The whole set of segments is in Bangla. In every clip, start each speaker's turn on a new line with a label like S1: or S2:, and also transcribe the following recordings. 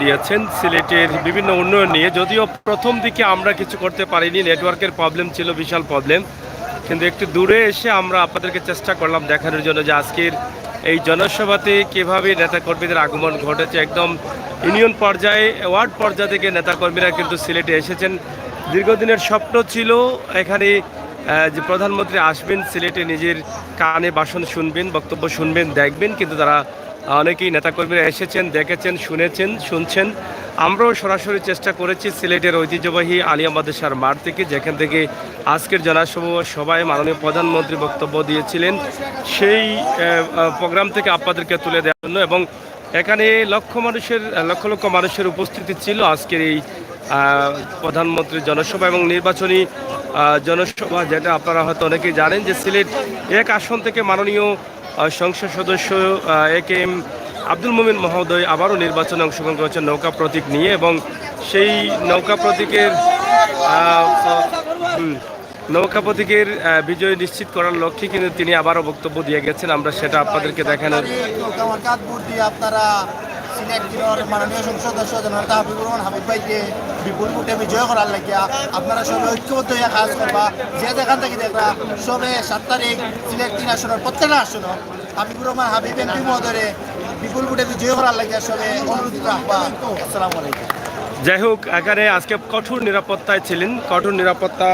S1: দিয়েছেন সিলেটের বিভিন্ন উন্নয়ন নিয়ে। যদিও প্রথম দিকে আমরা কিছু করতে পারিনি, নেটওয়ার্কের প্রবলেম ছিল, বিশাল প্রবলেম, কিন্তু একটু দূরে এসে আমরা আপনাদেরকে চেষ্টা করলাম দেখানোর জন্য যে আজকের এই জনসভাতে কীভাবে নেতাকর্মীদের আগমন ঘটেছে। একদম ইউনিয়ন পর্যায়ে, ওয়ার্ড পর্যায় থেকে নেতাকর্মীরা কিন্তু সিলেটে এসেছেন। দীর্ঘদিনের স্বপ্ন ছিল এখানে যে প্রধানমন্ত্রী আসবেন, সিলেটে নিজের কানে ভাষণ শুনবেন, বক্তব্য শুনবেন, দেখবেন, কিন্তু তারা অনেকেই নেতাকর্মীরা এসেছেন, দেখেছেন, শুনছেন। আমরাও সরাসরি চেষ্টা করেছি সিলেটের ঐতিহ্যবাহী আলিয়া মাদ্রাসার মাঠ থেকে, যেখান থেকে আজকের জনসভায় মাননীয় প্রধানমন্ত্রী বক্তব্য দিয়েছিলেন, সেই প্রোগ্রাম থেকে আপনাদেরকে তুলে দেওয়ার জন্য। এবং এখানে লক্ষ লক্ষ মানুষের উপস্থিতি ছিল আজকের এই প্রধানমন্ত্রীর জনসভা এবং নির্বাচনী জনসভা, যেটা আপনারা হয়তো অনেকেই জানেন যে সিলেট এক আসন থেকে মাননীয় সংসদ সদস্য এ.কে.এম. আব্দুল মোমিন মহোদয় আবারও নির্বাচনে অংশগ্রহণ করেছেন নৌকা প্রতীক নিয়ে, এবং সেই নৌকা প্রতীকের বিজয় নিশ্চিত করার লক্ষ্যে কিন্তু তিনি আবারও বক্তব্য দিয়ে গেছেন। আমরা সেটা আপনাদেরকে দেখানোর
S2: মাননীয় সংসদ সদস্য জনতা হাবিবুর রহমান হাবিব ভাইকে বিপুল ভোটে বিজয় করার লাগিয়া আপনারা সবাই ঐক্যবদ্ধ হয়ে কাজ করবা। যে যেখান থেকে দেখবা সবে 7 তারিখ সিলেট 3 আসনের প্রত্যেকটা আসন হাবিবুর রহমান হাবিব এমপি মহোদয়ে বিপুল ভোটে বিজয় করার লাগিয়া সবে অনুরোধ রাখবা। আসসালামু আলাইকুম।
S1: যাই হোক, এখানে আজকে কঠোর নিরাপত্তায় ছিলেন, কঠোর নিরাপত্তা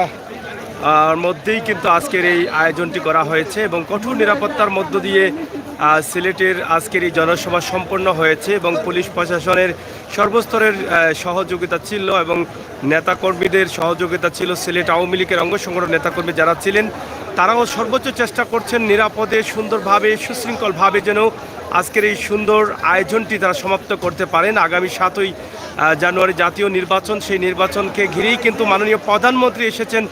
S1: মধ্যেই কিন্তু আজকের এই আয়োজনটি করা হয়েছে, এবং কঠোর নিরাপত্তার মধ্য দিয়ে সিলেটের আজকের এই জনসভা সম্পন্ন হয়েছে, এবং পুলিশ প্রশাসনের সর্বস্তরের সহযোগিতা ছিল এবং নেতাকর্মীদের সহযোগিতা ছিল। সিলেট আওয়ামী লীগের অঙ্গ সংগঠন নেতাকর্মী যারা ছিলেন তারাও সর্বোচ্চ চেষ্টা করছেন নিরাপদে, সুন্দরভাবে, সুশৃঙ্খলভাবে যেন আজকের এই সুন্দর আয়োজনটি তারা সমাপ্ত করতে পারেন। আগামী 7ই জানুয়ারি জাতীয় নির্বাচন, সেই নির্বাচনকে ঘিরেই কিন্তু মাননীয় প্রধানমন্ত্রী এসেছেন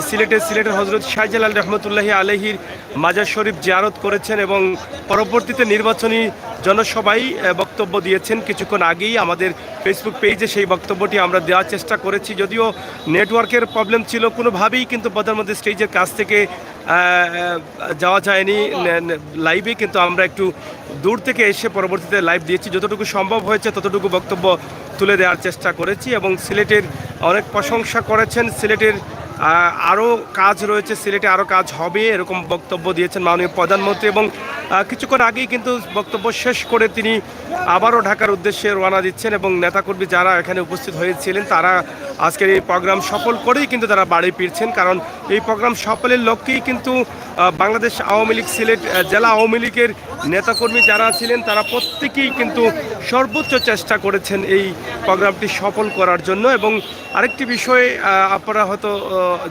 S1: সিলেটের হজরত শাহজালাল রহমতুল্লাহি আলহির মাজার শরীফ জিয়ারত করেছেন, এবং পরবর্তীতে নির্বাচনী জনসভায় বক্তব্য দিয়েছেন। কিছুক্ষণ আগেই আমাদের ফেসবুক পেজে সেই বক্তব্যটি আমরা দেওয়ার চেষ্টা করেছি। যদিও নেটওয়ার্কের প্রবলেম ছিল, কোনোভাবেই কিন্তু প্রধানমন্ত্রী স্টেজের কাছ থেকে যাওয়া যায়নি লাইভে, কিন্তু আমরা একটু দূর থেকে এসে পরবর্তীতে লাইভ দিয়েছি। যতটুকু সম্ভব হয়েছে ততটুকু বক্তব্য তুলে দেওয়ার চেষ্টা করেছি, এবং সিলেটের অনেক প্রশংসা করেছেন। সিলেটের আরও কাজ রয়েছে, সিলেটে আরও কাজ হবে, এরকম বক্তব্য দিয়েছেন মাননীয় প্রধানমন্ত্রী। এবং কিছুক্ষণ আগেই কিন্তু বক্তব্য শেষ করে তিনি আবারও ঢাকার উদ্দেশ্যে রওনা দিচ্ছেন, এবং নেতাকর্মী যারা এখানে উপস্থিত হয়েছিলেন তারা আজকের এই প্রোগ্রাম সফল করেই কিন্তু তারা বাড়ি ফিরছেন। কারণ এই প্রোগ্রাম সফলের লক্ষ্যেই কিন্তু বাংলাদেশ আওয়ামী লীগ সিলেট জেলা আওয়ামী লীগের নেতাকর্মী যারা ছিলেন তারা প্রত্যেকেই কিন্তু সর্বোচ্চ চেষ্টা করেছেন এই প্রোগ্রামটি সফল করার জন্য। এবং আরেকটি বিষয় আপনারা হয়তো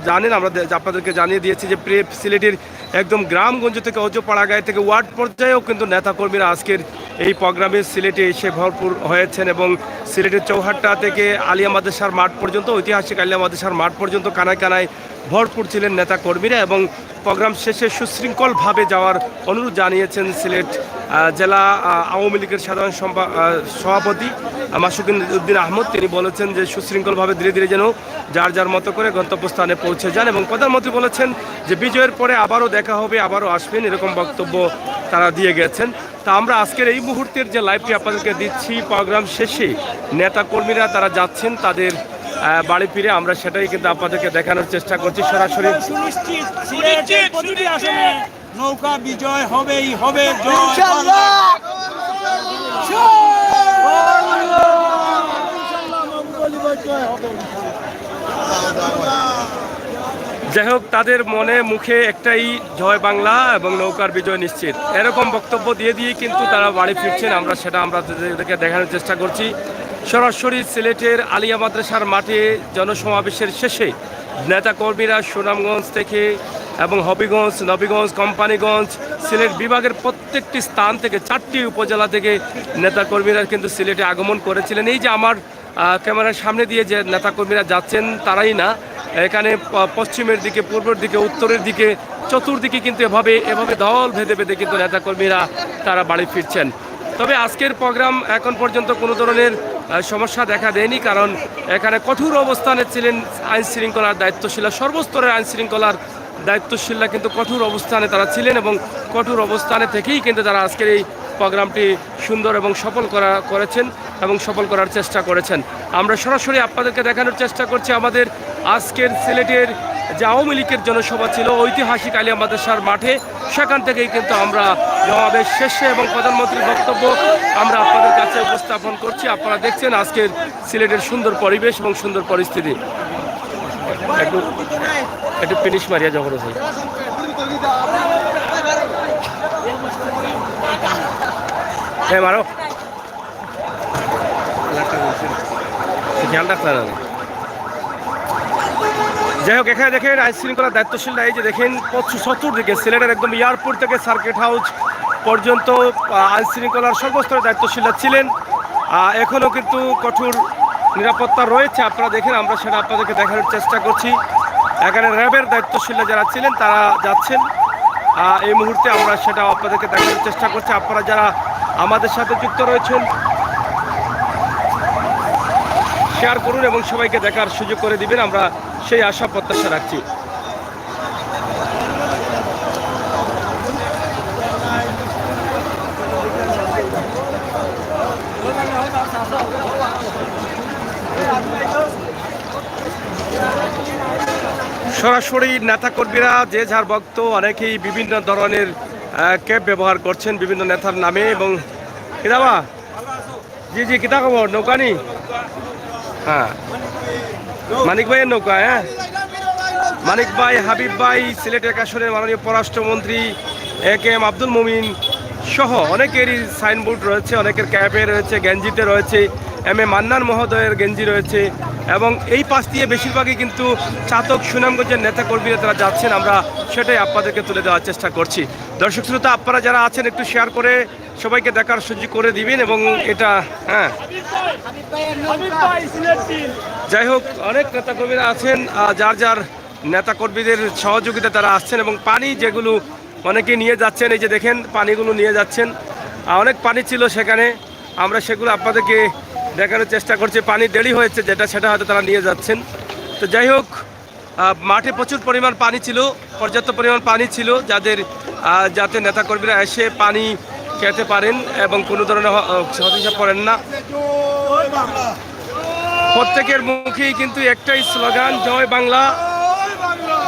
S1: জানেন, আমরা আপনাদেরকে জানিয়ে দিয়েছি যে সিলেটের একদম গ্রামগঞ্জ থেকে অজপাড়াগাঁয় থেকে ওয়ার্ড পর্যায়েও কিন্তু নেতাকর্মীরা আজকের এই প্রোগ্রামে সিলেটে এসে ভরপুর হয়েছেন, এবং সিলেটের চৌহাট্টা থেকে আলিয়া মাদ্রাসার মাঠ পর্যন্ত, ঐতিহাসিক আলিয়া মাদ্রাসার মাঠ পর্যন্ত কানায় কানায় ভরপুর ছিলেন নেতাকর্মীরা। এবং প্রোগ্রাম শেষে সুশৃঙ্খলভাবে যাওয়ার অনুরোধ জানিয়েছেন সিলেট জেলা আওয়ামী লীগের সাধারণ সভাপতি মাসুকিন উদ্দিন আহমদ। তিনি বলেছেন যে সুশৃঙ্খলভাবে ধীরে ধীরে যেন যার যার মতো করে গন্তব্যস্থানে পৌঁছে যান, এবং প্রধানমন্ত্রী বলেছেন যে বিজয়ের পরে আবারও দেখা হবে, আবারও আসবেন, এরকম বক্তব্য তারা দিয়ে গেছেন। তা আমরা আজকের এই মুহূর্তের যে লাইভটি আপনাদেরকে দিচ্ছি, প্রোগ্রাম শেষে নেতাকর্মীরা তারা যাচ্ছেন তাদের বাড়ি ফিরে, আমরা সেটাই কিন্তু আপনাদেরকে দেখানোর চেষ্টা করছি সরাসরি।
S2: নৌকা বিজয় হবেই হবে।
S1: যাই হোক, তাদের মনে মুখে একটাই জয় বাংলা এবং নৌকার বিজয় নিশ্চিত, এরকম বক্তব্য দিয়ে কিন্তু তারা বাড়ি ফিরছেন। আমরা সেটা আপনাদেরকে দেখানোর চেষ্টা করছি সরাসরি সিলেটের আলিয়া মাদ্রাসার মাঠে জনসমাবেশের শেষে নেতাকর্মীরা সুনামগঞ্জ থেকে এবং হবিগঞ্জ, নবীগঞ্জ, কোম্পানিগঞ্জ, সিলেট বিভাগের প্রত্যেকটি স্থান থেকে 4টি উপজেলা থেকে নেতাকর্মীরা কিন্তু সিলেটে আগমন করেছিলেন। এই যে আমার ক্যামেরার সামনে দিয়ে যে নেতাকর্মীরা যাচ্ছেন তারাই না, এখানে পশ্চিমের দিকে, পূর্বের দিকে, উত্তরের দিকে, চতুর্দিকে কিন্তু এভাবে দল ভেদে ভেদে কিন্তু নেতাকর্মীরা তারা বাড়ি ফিরছেন। তবে আজকের প্রোগ্রাম এখন পর্যন্ত কোনো ধরনের সমস্যা দেখা দেয়নি, কারণ এখানে কঠোর অবস্থানে ছিলেন আইন শৃঙ্খলার দায়িত্বশীলা, সর্বস্তরের আইন শৃঙ্খলার দায়িত্বশীলরা কিন্তু কঠোর অবস্থানে তারা ছিলেন, এবং কঠোর অবস্থানে থেকেই কিন্তু তারা আজকের এই প্রোগ্রামটি সুন্দর এবং সফল করেছেন এবং সফল করার চেষ্টা করেছেন। আমরা সরাসরি আপনাদেরকে দেখানোর চেষ্টা করছি আমাদের আজকের সিলেটের যে আওয়ামী লীগের জনসভা ছিল ঐতিহাসিক আলিয়া মাদ্রাসার মাঠে, সেখান থেকেই কিন্তু আমরা সমাবেশ শেষে এবং প্রধানমন্ত্রীর বক্তব্য আমরা আপনাদের কাছে উপস্থাপন করছি। আপনারা দেখছেন আজকের সিলেটের সুন্দর পরিবেশ এবং সুন্দর পরিস্থিতি। একটু একটু ফিনিশ মারিয়া জগর ভাই, হ্যাঁ মারো, খেয়াল রাখতে না। যাই হোক, এখানে দেখেন আইন শৃঙ্খলা দায়িত্বশীলরা এই যে দেখেন চতুর্দিকে সিলেটের একদম এয়ারপোর্ট থেকে সার্কিট হাউস পর্যন্ত আইন শৃঙ্খলার সর্বস্তরের দায়িত্বশীলরা ছিলেন। এখনও কিন্তু কঠোর নিরাপত্তা রয়েছে, আপনারা দেখেন, আমরা সেটা আপনাদেরকে দেখানোর চেষ্টা করছি। এখানে র্যাবের দায়িত্বশীলরা যারা ছিলেন তারা যাচ্ছেন এই মুহূর্তে, আমরা সেটা আপনাদেরকে দেখানোর চেষ্টা করছি। আপনারা যারা আমাদের সাথে যুক্ত রয়েছেন শেয়ার করুন এবং সবাইকে দেখার সুযোগ করে দিবেন, আমরা সেই আশা প্রত্যাশা রাখছি। সরাসরি নেতাকর্মীরা যে যার ভক্ত অনেকেই বিভিন্ন ধরনের ক্যাব ব্যবহার করছেন বিভিন্ন নেতার নামে। এবং কিতাবা জি জি কিতা খবর, নৌকা নি? হ্যাঁ, মানিক ভাইয়ের নৌকা। হ্যাঁ, মানিক ভাই, হাবিব ভাই, সিলেট এক আসনের মাননীয় পররাষ্ট্রমন্ত্রী AKM আব্দুল মোমিন সহ অনেকেরই সাইনবোর্ড রয়েছে, অনেকের ক্যাবে রয়েছে, গেঞ্জিতে রয়েছে, MA মান্নান মহোদয়ের গেঞ্জি রয়েছে। এবং এই পাশ দিয়ে বেশিরভাগই কিন্তু চাতক সুনামগঞ্জের নেতাকর্মীরা তারা যাচ্ছেন, আমরা সেটাই আপনাদেরকে তুলে দেওয়ার চেষ্টা করছি। দর্শক শ্রোতা, আপনারা যারা আছেন একটু শেয়ার করে সবাইকে দেখার সুযোগ করে দিবেন। এবং এটা হ্যাঁ, যাই হোক, অনেক নেতাকর্মীরা আছেন, যার যার নেতাকর্মীদের সহযোগিতা তারা আসছেন। এবং পানি যেগুলো অনেকে নিয়ে যাচ্ছেন, এই যে দেখেন পানিগুলো নিয়ে যাচ্ছেন, অনেক পানি ছিল সেখানে, আমরা সেগুলো আপনাদেরকে দেখানোর চেষ্টা করছি। পানি দেরি হয়েছে যেটা, সেটা হয়তো তারা নিয়ে যাচ্ছেন। তো যাই হোক, মাঠে প্রচুর পরিমাণ পানি ছিল, পর্যাপ্ত পরিমাণ পানি ছিল যাতে নেতাকর্মীরা এসে পানি খেতে পারেন এবং কোনো ধরনের হতাশা পড়েন না। প্রত্যেকের মুখেই কিন্তু একটাই স্লোগান, জয় বাংলা,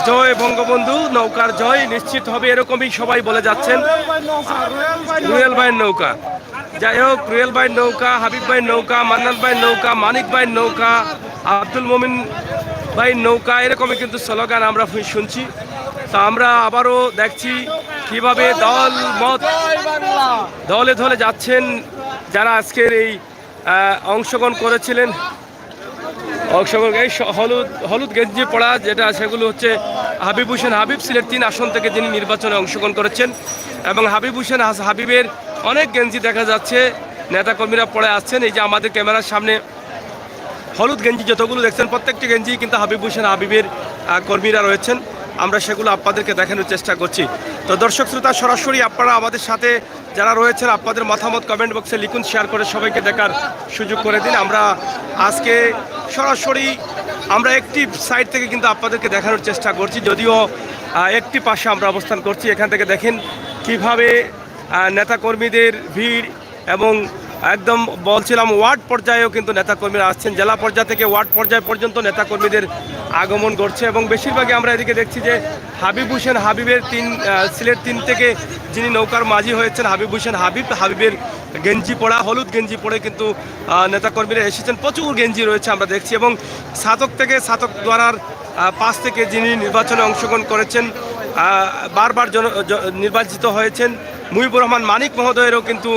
S1: জয় বঙ্গবন্ধু, নৌকার জয় নিশ্চিত হবে, এরকমই সবাই বলে যাচ্ছেন। রুয়েল ভাইয়ের নৌকা, যাই হোক, রুয়েল ভাইয়ের নৌকা, হাবিব ভাইয়ের নৌকা, মান্নান ভাইয়ের নৌকা, মানিক ভাইয়ের নৌকা, আব্দুল মোমিন ভাইয়ের নৌকা, এরকমই কিন্তু স্লোগান আমরা শুনছি। তা আমরা আবারও দেখছি কিভাবে দল মত দলে দলে যাচ্ছেন যারা আজকের এই অংশগ্রহণ করেছিলেন। এই হলুদ গেঞ্জি পড়া যেটা, সেগুলো হচ্ছে হাবিব হোসেন হাবিব, সিলেট 3 আসন থেকে যিনি নির্বাচনে অংশগ্রহণ করেছেন। এবং হাবিব হোসেন হাবিবের অনেক গেঞ্জি দেখা যাচ্ছে, নেতাকর্মীরা পড়ে আসছেন। এই যে আমাদের ক্যামেরার সামনে হলুদ গেঞ্জি যতগুলো দেখছেন, প্রত্যেকটি গেঞ্জি কিন্তু হাবিব হোসেন হাবিবের কর্মীরা রয়েছেন, আমরা সেগুলো আপনাদেরকে দেখানোর চেষ্টা করছি। তো দর্শক শ্রোতা, সরাসরি আপনারা আমাদের সাথে যারা রয়েছেন আপনাদের মতামত কমেন্ট বক্সে লিখুন, শেয়ার করে সবাইকে দেখার সুযোগ করে দিন। আমরা আজকে সরাসরি আমরা একটি সাইড থেকে কিন্তু আপনাদেরকে দেখানোর চেষ্টা করছি, যদিও একটি পাশে আমরা অবস্থান করছি। এখান থেকে দেখেন কিভাবে নেতাকর্মীদের ভিড়, এবং একদম বলছিলাম ওয়ার্ড পর্যায়েও কিন্তু নেতাকর্মীরা আসছেন, জেলা পর্যায় থেকে ওয়ার্ড পর্যায় পর্যন্ত নেতাকর্মীদের আগমন ঘটছে। এবং বেশিরভাগই আমরা এদিকে দেখছি যে হাবিব হোসেন হাবিবের সিলেট 3 থেকে যিনি নৌকার মাঝি হয়েছেন হাবিব হোসেন হাবিবের গেঞ্জি পরা, হলুদ গেঞ্জি পরে কিন্তু নেতাকর্মীরা এসেছেন, প্রচুর গেঞ্জি রয়েছে আমরা দেখছি। এবং ছাতক দ্বারার পাশ থেকে যিনি নির্বাচনে অংশগ্রহণ করেছেন, বারবার নির্বাচিত হয়েছেন, মুহিবুর রহমান মানিক মহোদয়েরও কিন্তু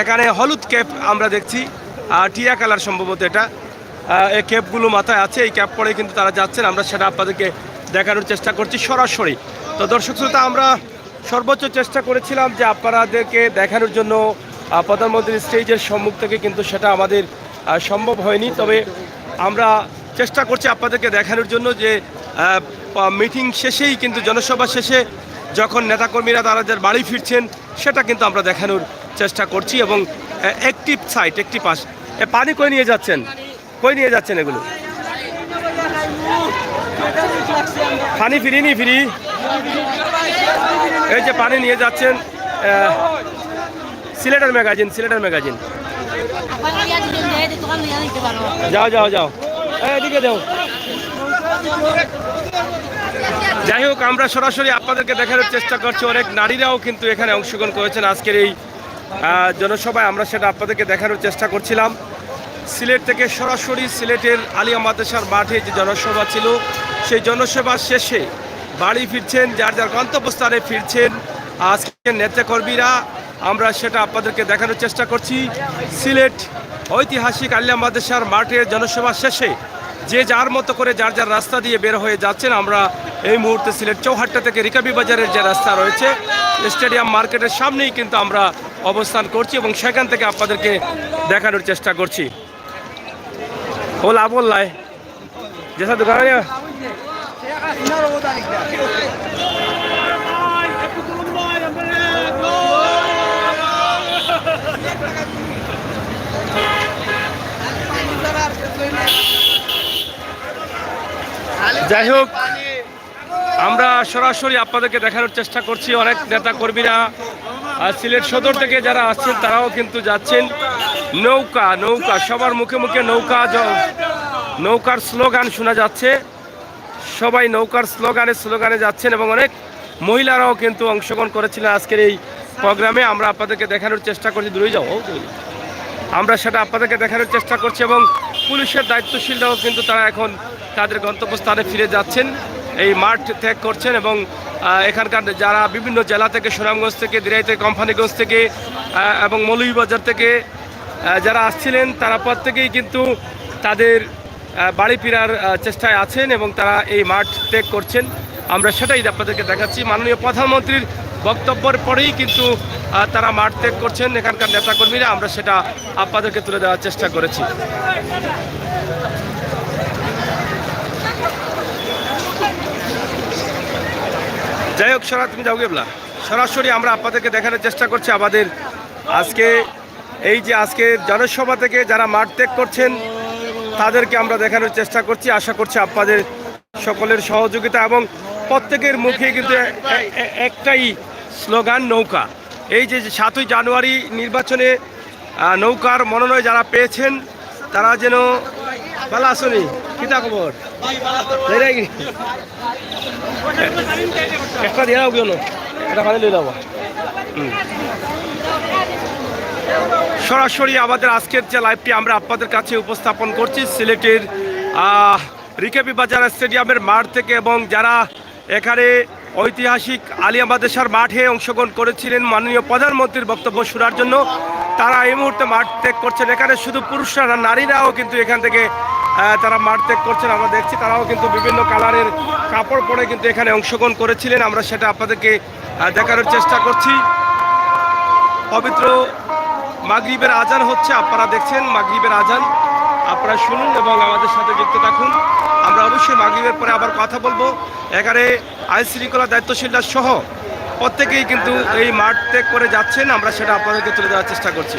S1: এখানে হলুদ ক্যাপ আমরা দেখছি, টিয়া কালার সম্ভবত এটা, এই ক্যাপগুলো মাথায় আছে, এই ক্যাপ পরে কিন্তু তারা যাচ্ছেন, আমরা সেটা আপনাদেরকে দেখানোর চেষ্টা করছি সরাসরি। তো দর্শক শ্রোতা, আমরা সর্বোচ্চ চেষ্টা করেছিলাম যে আপনাদেরকে দেখানোর জন্য প্রধানমন্ত্রীর স্টেজের সম্মুখ থেকে, কিন্তু সেটা আমাদের সম্ভব হয়নি। তবে আমরা চেষ্টা করছি আপনাদেরকে দেখানোর জন্য যে মিটিং শেষেই কিন্তু, জনসভা শেষে যখন নেতাকর্মীরা তাদের বাড়ি ফিরছেন, সেটা কিন্তু আমরা দেখানোর চেষ্টা করছি। এবং একটি সাইড, একটি পাশ, পানি কই নিয়ে যাচ্ছেন এগুলো? পানি ফ্রি এই যে পানি নিয়ে যাচ্ছেন সিলেটের ম্যাগাজিন, সিলেটের ম্যাগাজিন।
S3: আপনারা ইয়া দিবেন যে এই দোকান নিয়ে নিতে পারো।
S1: যাও যাও যাও, এদিকে যাও। যাই হোক, আমরা সরাসরি আপনাদেরকে দেখানোর চেষ্টা করছি। অনেক নারীরাও কিন্তু এখানে অংশগ্রহণ করেছেন আজকের এই জনসভায়। আমরা সেটা আপনাদেরকে দেখানোর চেষ্টা করছিলাম। সিলেট থেকে সরাসরি সিলেটের আলিয়া মাদ্রাসার মাঠে যে জনসভা ছিল, সেই জনসভা শেষে বাড়ি ফিরছেন, যার যার গন্তব্যস্থানে ফিরছেন আজকের নেতাকর্মীরা। আমরা সেটা আপনাদেরকে দেখানোর চেষ্টা করছি। সিলেট ঐতিহাসিক আলিয়া মাদ্রাসার মাঠের জনসভা শেষে যে যার মতো করে যার যার রাস্তা দিয়ে বের হয়ে যাচ্ছেন। আমরা এই মুহূর্তে সিলেট চৌহাট্টা থেকে রিকাবি বাজারের যে রাস্তা রয়েছে স্টেডিয়াম মার্কেটের সামনেই কিন্তু আমরা অবস্থান করছি এবং সেখান থেকে আপনাদেরকে দেখানোর চেষ্টা করছি। ওলা বললাই যেসব দোকানে যাই হোক, আমরা সরাসরি আপনাদেরকে দেখানোর চেষ্টা করছি। অনেক নেতা কর্মীরা সিলেট সদর থেকে যারা আসছেন তারাও কিন্তু যাচ্ছেন। নৌকা নৌকা সবার মুখে মুখে নৌকার স্লোগান শোনা যাচ্ছে। সবাই নৌকার স্লোগানে যাচ্ছেন এবং অনেক মহিলারাও কিন্তু অংশগ্রহণ করেছিলেন আজকের এই প্রোগ্রামে। আমরা আপনাদেরকে দেখানোর চেষ্টা করছি। দূরে যাও, আমরা সেটা আপনাদেরকে দেখানোর চেষ্টা করছি এবং পুলিশের দায়িত্বশীলরাও কিন্তু তারা এখন তাদের গন্তব্যস্থানে ফিরে যাচ্ছেন, এই মাঠ ত্যাগ করছেন এবং এখানকার যারা বিভিন্ন জেলা থেকে, সুনামগঞ্জ থেকে, দিরাই থেকে, কোম্পানিগঞ্জ থেকে এবং মৌলভীবাজার থেকে যারা আসছিলেন তারা প্রত্যেকেই কিন্তু তাদের বাড়ি ফেরার চেষ্টায় আছেন এবং তারা এই মাঠ ত্যাগ করছেন। আমরা সেটাই আপনাদেরকে দেখাচ্ছি। মাননীয় প্রধানমন্ত্রীর বক্তব্যের পরেই কিন্তু তারা মাঠ ত্যাগ করছেন এখানকার নেতাকর্মীরা। আমরা সেটা আপনাদেরকে তুলে দেওয়ার চেষ্টা করেছি। যাই হোক, তুমি যাও গেবলা। সরাসরি আমরা আপনাদেরকে দেখানোর চেষ্টা করছি আমাদের আজকে এই যে আজকের জনসভা থেকে যারা মাঠ ত্যাগ করছেন তাদেরকে আমরা দেখানোর চেষ্টা করছি। আশা করছি আপনাদের সকলের সহযোগিতা এবং প্রত্যেকের মুখে কিন্তু একটাই স্লোগান, নৌকা। এই যে 7ই জানুয়ারি নির্বাচনে নৌকার মনোনয়ন যারা পেয়েছেন তারা যেন ভালো আসনি। কিতা খবর? একটা দিয়ে দাও, কেন এটা পানি লই যাবো। সরাসরি আমাদের আজকের যে লাইভটি আমরা আপনাদের কাছে উপস্থাপন করছি সিলেটের রিকাবি বাজার স্টেডিয়ামের মাঠ থেকে এবং যারা এখানে ঐতিহাসিক আলিয়া মাদ্রাসার মাঠে অংশগ্রহণ করেছিলেন মাননীয় প্রধানমন্ত্রীর বক্তব্য শোনার জন্য, তারা এই মুহূর্তে মাঠ ত্যাগ করছেন। এখানে শুধু পুরুষরা না, নারীরাও কিন্তু এখান থেকে তারা মাঠ ত্যাগ করছেন। আমরা দেখছি তারাও কিন্তু বিভিন্ন কালারের কাপড় পরে কিন্তু এখানে অংশগ্রহণ করেছিলেন। আমরা সেটা আপনাদেরকে দেখানোর চেষ্টা করছি। পবিত্র মাগরিবের আজান হচ্ছে, আপনারা দেখছেন মাগরিবের আজান, আপনারা শুনুন এবং আমাদের সাথে যুক্ত থাকুন। আমরা অবশ্যই মাগরিবের পরে আবার কথা বলবো। এখানে আইন শৃঙ্খলা দায়িত্বশীলরা সহ প্রত্যেকেই কিন্তু এই মাঠ ত্যাগ করে যাচ্ছেন। আমরা সেটা আপনাদেরকে তুলে দেওয়ার চেষ্টা করছি।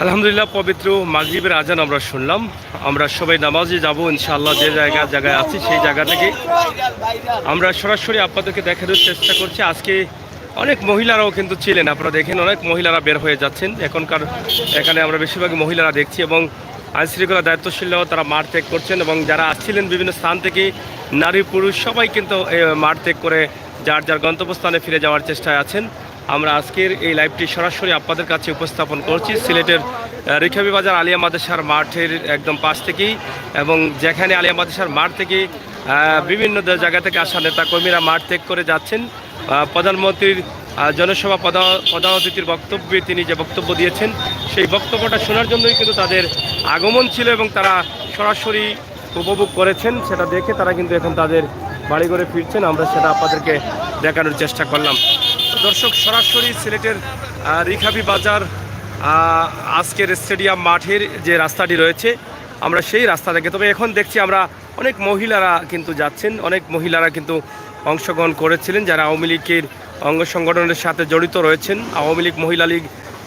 S1: আলহামদুলিল্লাহ, পবিত্র মাগরিবের আজান আমরা শুনলাম। আমরা সবাই নামাজে যাব ইনশাআল্লাহ। যে জায়গায় আছি সেই জায়গা থেকে আমরা সরাসরি আপনাদেরকে দেখানোর চেষ্টা করছি। আজকে অনেক মহিলারাও কিন্তু ছিলেন, আপনারা দেখেন অনেক মহিলারা বের হয়ে যাচ্ছেন। এখানে আমরা বেশিরভাগই মহিলারা দেখছি এবং আইনশৃঙ্খলা দায়িত্বশীলরাও তারা মাঠ ত্যাগ করছেন এবং যারা আসছিলেন বিভিন্ন স্থান থেকে নারী পুরুষ সবাই কিন্তু মাঠ ত্যাগ করে যার যার গন্তব্যস্থানে ফিরে যাওয়ার চেষ্টায় আছেন। আমরা আজকের এই লাইভটি সরাসরি আপনাদের কাছে উপস্থাপন করছি সিলেটের রিখাবি বাজার আলিয়া মাদ্রাসার মাঠের একদম পাশ থেকেই, এবং যেখানে আলিয়া মাদ্রাসার মাঠ থেকে বিভিন্ন জায়গা থেকে আসা নেতাকর্মীরা মাঠ ত্যাগ করে যাচ্ছেন। প্রধানমন্ত্রীর জনসভা প্রধান অতিথির বক্তব্যে তিনি যে বক্তব্য দিয়েছেন সেই বক্তব্যটা শোনার জন্যই কিন্তু তাদের আগমন ছিল এবং তারা সরাসরি উপভোগ করেছেন। সেটা দেখে তারা কিন্তু এখন তাদের বাড়ি ঘরে ফিরছেন। আমরা সেটা আপনাদেরকে দেখানোর চেষ্টা করলাম। দর্শক, সরাসরি সিলেটের রিখাবি বাজার আজকের স্টেডিয়াম মাঠের যে রাস্তাটি রয়েছে আমরা সেই রাস্তা থেকে, তবে এখন দেখছি আমরা অনেক মহিলারা কিন্তু যাচ্ছেন, অনেক মহিলারা কিন্তু অংশগ্রহণ করেছিলেন যারা আওয়ামী লীগের অঙ্গ সংগঠনের সাথে জড়িত রয়েছেন, আওয়ামী লীগ মহিলা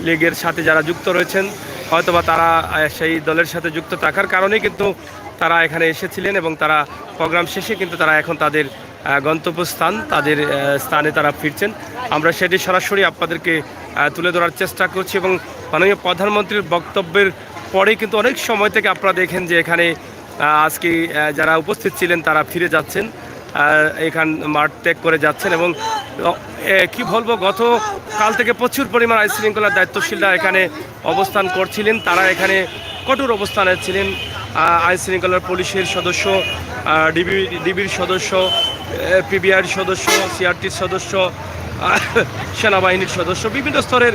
S1: লীগের সাথে যারা যুক্ত রয়েছেন, হয়তোবা তারা সেই দলের সাথে যুক্ত থাকার কারণে কিন্তু তারা এখানে এসেছিলেন এবং তারা প্রোগ্রাম শেষে কিন্তু তারা এখন তাদের গন্তব্যস্থান তাদের স্থানে তারা ফিরছেন। আমরা সেটি সরাসরি আপনাদেরকে তুলে ধরার চেষ্টা করছি এবং মাননীয় প্রধানমন্ত্রীর বক্তব্যের পরে কিন্তু অনেক সময় থেকে আপনারা দেখেন যে এখানে আজকে যারা উপস্থিত ছিলেন তারা ফিরে যাচ্ছেন, এখান মাঠ ত্যাগ করে যাচ্ছেন। এবং কি বলবো, গতকাল থেকে প্রচুর পরিমাণ আইনশৃঙ্খলার দায়িত্বশীলরা এখানে অবস্থান করছিলেন। তারা এখানে কঠোর অবস্থানে ছিলেন। আইনশৃঙ্খলার পুলিশের সদস্য, ডিবির সদস্য, পিবিআর সদস্য, সিআরটির সদস্য, সেনাবাহিনীর সদস্য, বিভিন্ন স্তরের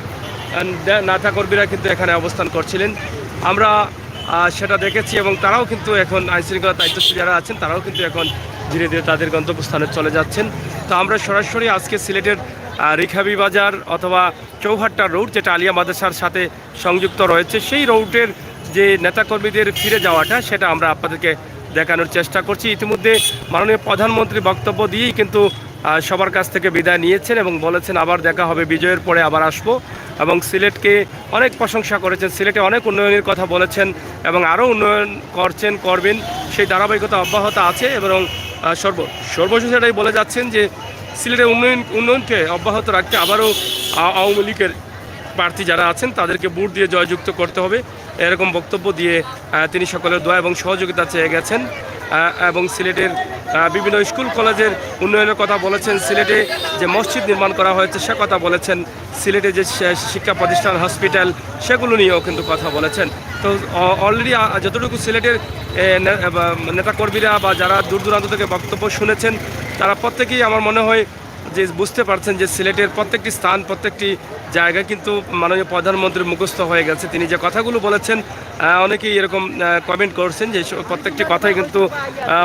S1: নেতাকর্মীরা কিন্তু এখানে অবস্থান করছিলেন। আমরা সেটা দেখেছি এবং তারাও কিন্তু এখন আইনশৃঙ্খলা দায়িত্বশীল যারা আছেন তারাও কিন্তু এখন ধীরে ধীরে তাদের গন্তব্যস্থানে চলে যাচ্ছেন। তো আমরা সরাসরি আজকে সিলেটের রিখাবি বাজার অথবা চৌহাট্টা রোড, যেটা আলিয়া মাদ্রাসার সাথে সংযুক্ত রয়েছে, সেই রোডের যে নেতাকর্মীদের ফিরে যাওয়াটা সেটা আমরা আপনাদেরকে দেখানোর চেষ্টা করছি। ইতিমধ্যে মাননীয় প্রধানমন্ত্রী বক্তব্য দিয়েই কিন্তু সবার কাছ থেকে বিদায় নিয়েছেন এবং বলেছেন আবার দেখা হবে, বিজয়ের পরে আবার আসবো, এবং সিলেটকে অনেক প্রশংসা করেছেন, সিলেটে অনেক উন্নয়নের কথা বলেছেন এবং আরও উন্নয়ন করবেন, সেই ধারাবাহিকতা অব্যাহত আছে। এবং সর্বশেষ এটাই বলে যাচ্ছেন যে সিলেটের উন্নয়নকে অব্যাহত রাখতে আবারও আওয়ামী লীগের প্রার্থী যারা আছেন তাদেরকে ভোট দিয়ে জয়যুক্ত করতে হবে, এরকম বক্তব্য দিয়ে তিনি সকলের দোয়া এবং সহযোগিতা চেয়ে গেছেন। এবং সিলেটের বিভিন্ন স্কুল কলেজের উন্নয়নের কথা বলেছেন, সিলেটে যে মসজিদ নির্মাণ করা হয়েছে সে কথা বলেছেন, সিলেটে যে শিক্ষা প্রতিষ্ঠান, হসপিটাল, সেগুলো নিয়েও কিন্তু কথা বলেছেন। তো অলরেডি যতটুকু সিলেটের নেতাকর্মীরা বা যারা দূর দূরান্ত থেকে বক্তব্য শুনেছেন তারা প্রত্যেকেই আমার মনে হয় যে বুঝতে পারছেন যে সিলেটের প্রত্যেকটি স্থান, প্রত্যেকটি জায়গায় কিন্তু মাননীয় প্রধানমন্ত্রীর মুখস্থ হয়ে গেছে। তিনি যে কথাগুলো বলেছেন অনেকেই এরকম কমেন্ট করছেন যে প্রত্যেকটি কথাই কিন্তু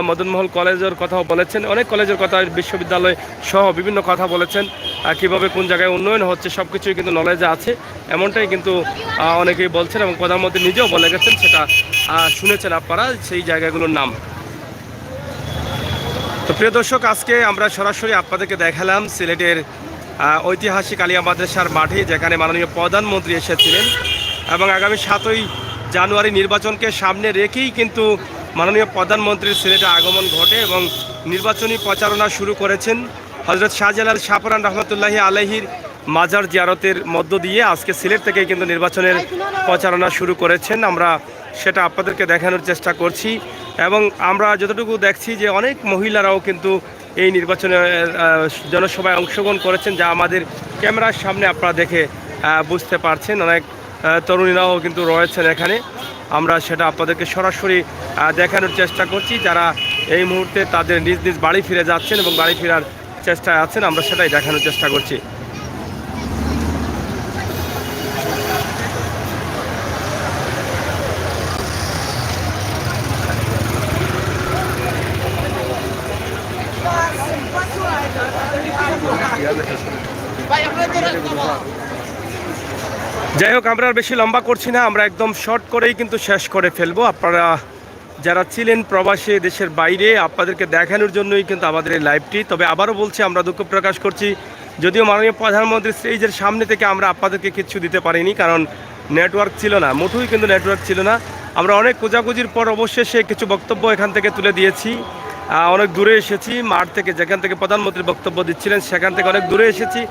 S1: মদনমহল কলেজের কথাও বলেছেন, অনেক কলেজের কথা, বিশ্ববিদ্যালয় সহ বিভিন্ন কথা বলেছেন, কীভাবে কোন জায়গায় উন্নয়ন হচ্ছে সব কিছুই কিন্তু নলেজে আছে, এমনটাই কিন্তু অনেকেই বলছেন এবং প্রধানমন্ত্রী নিজেও বলে গেছেন, সেটা শুনেছেন আপনারা সেই জায়গাগুলোর নাম। তো প্রিয় দর্শক, আজকে আমরা সরাসরি আপনাদেরকে দেখালাম সিলেটের ঐতিহাসিক আলিয়া মাদ্রাসার মাঠে, যেখানে মাননীয় প্রধানমন্ত্রী এসেছিলেন এবং আগামী 7ই জানুয়ারি নির্বাচনকে সামনে রেখেই কিন্তু মাননীয় প্রধানমন্ত্রীর সিলেটে আগমন ঘটে এবং নির্বাচনী প্রচারণা শুরু করেছেন হজরত শাহজালাল শাহপরান রহমতুল্লাহি আলাইহির মাজার জিয়ারতের মধ্য দিয়ে আজকে সিলেট থেকে কিন্তু নির্বাচনের প্রচারণা শুরু করেছেন। আমরা সেটা আপনাদেরকে দেখানোর চেষ্টা করছি এবং আমরা যতটুকু দেখছি যে অনেক মহিলারাও কিন্তু এই নির্বাচনে জনসভায় অংশগ্রহণ করেছেন, যা আমাদের ক্যামেরার সামনে আপনারা দেখে বুঝতে পারছেন। অনেক তরুণীরাও কিন্তু রয়েছেন এখানে। আমরা সেটা আপনাদেরকে সরাসরি দেখানোর চেষ্টা করছি, যারা এই মুহূর্তে তাদের নিজ নিজ বাড়ি ফিরে যাচ্ছেন এবং বাড়ি ফেরার চেষ্টায় আছেন। আমরা সেটাই দেখানোর চেষ্টা করছি। যাই হোক, আমরা আর বেশি লম্বা করছি না, আমরা একদম শর্ট করেই কিন্তু শেষ করে ফেলবো। আপনারা যারা ছিলেন প্রবাসী দেশের বাইরে, আপনাদেরকে দেখানোর জন্যই কিন্তু আমাদের এই লাইভটি। তবে আবারও বলছি, আমরা দুঃখ প্রকাশ করছি, যদিও মাননীয় প্রধানমন্ত্রী স্টেজের সামনে থেকে আমরা আপনাদেরকে কিচ্ছু দিতে পারিনি, কারণ নেটওয়ার্ক ছিল না, মুঠোই কিন্তু নেটওয়ার্ক ছিল না। আমরা অনেক খোঁজাখুঁজির পর অবশেষে কিছু বক্তব্য এখান থেকে তুলে দিয়েছি। অনেক দূরে এসেছি মাঠ থেকে, যেখান থেকে প্রধানমন্ত্রী বক্তব্য দিচ্ছিলেন সেখান থেকে অনেক দূরে এসেছি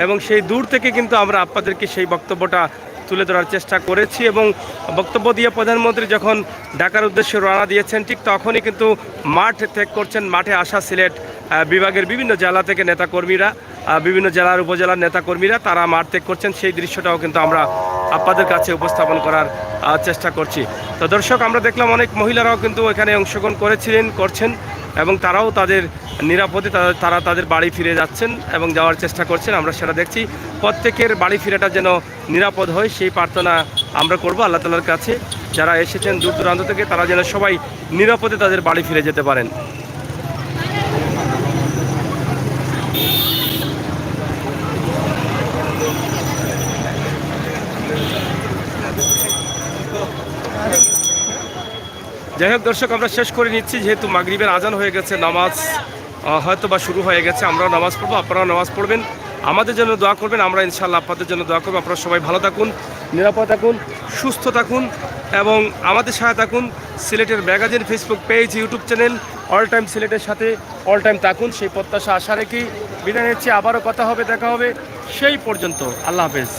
S1: এবং সেই দূর থেকে কিন্তু আমরা আপনাদেরকে সেই বক্তব্যটা তুলে ধরার চেষ্টা করেছি। এবং বক্তব্য দিয়ে প্রধানমন্ত্রী যখন ঢাকার উদ্দেশ্যে রওনা দিয়েছেন, ঠিক তখনই কিন্তু মাঠ ত্যাগ করছেন। মাঠে আসা সিলেট বিভাগের বিভিন্ন জেলা থেকে নেতাকর্মীরা, বিভিন্ন জেলার উপজেলার নেতাকর্মীরা তারা মাঠ ত্যাগ করছেন। সেই দৃশ্যটাও কিন্তু আমরা আপনাদের কাছে উপস্থাপন করার চেষ্টা করছি। তো দর্শক, আমরা দেখলাম অনেক মহিলারাও কিন্তু এখানে অংশগ্রহণ করছেন এবং তারাও তাদের নিরাপদে তারা তাদের বাড়ি ফিরে যাচ্ছেন এবং যাওয়ার চেষ্টা করছেন। আমরা সেটা দেখছি। প্রত্যেকের বাড়ি ফেরাটা যেন নিরাপদ হয় সেই প্রার্থনা আমরা করব আল্লাহ তাআলার কাছে। যারা এসেছেন দূর দূরান্ত থেকে, তারা যেন সবাই নিরাপদে তাদের বাড়ি ফিরে যেতে পারেন। যাই হোক দর্শক, আমরা শেষ করে নিচ্ছি, যেহেতু মাগরিবের আজান হয়ে গেছে, নামাজ হয়তো বা শুরু হয়ে গেছে। আমরাও নামাজ পড়বো, আপনারাও নামাজ পড়বেন, আমাদের জন্য দোয়া করবেন। আমরা ইনশাআল্লাহ আপনাদের জন্য দোয়া করবো। আপনারা সবাই ভালো থাকুন, নিরাপদ থাকুন, সুস্থ থাকুন এবং আমাদের সাথে থাকুন। সিলেটের magazine Facebook page, YouTube channel all time সিলেটের সাথে অল টাইম থাকুন, সেই প্রত্যাশা আশা রেখেই বিদায় নিচ্ছি। আবারও কথা হবে, দেখা হবে, সেই পর্যন্ত আল্লাহ হাফেজ।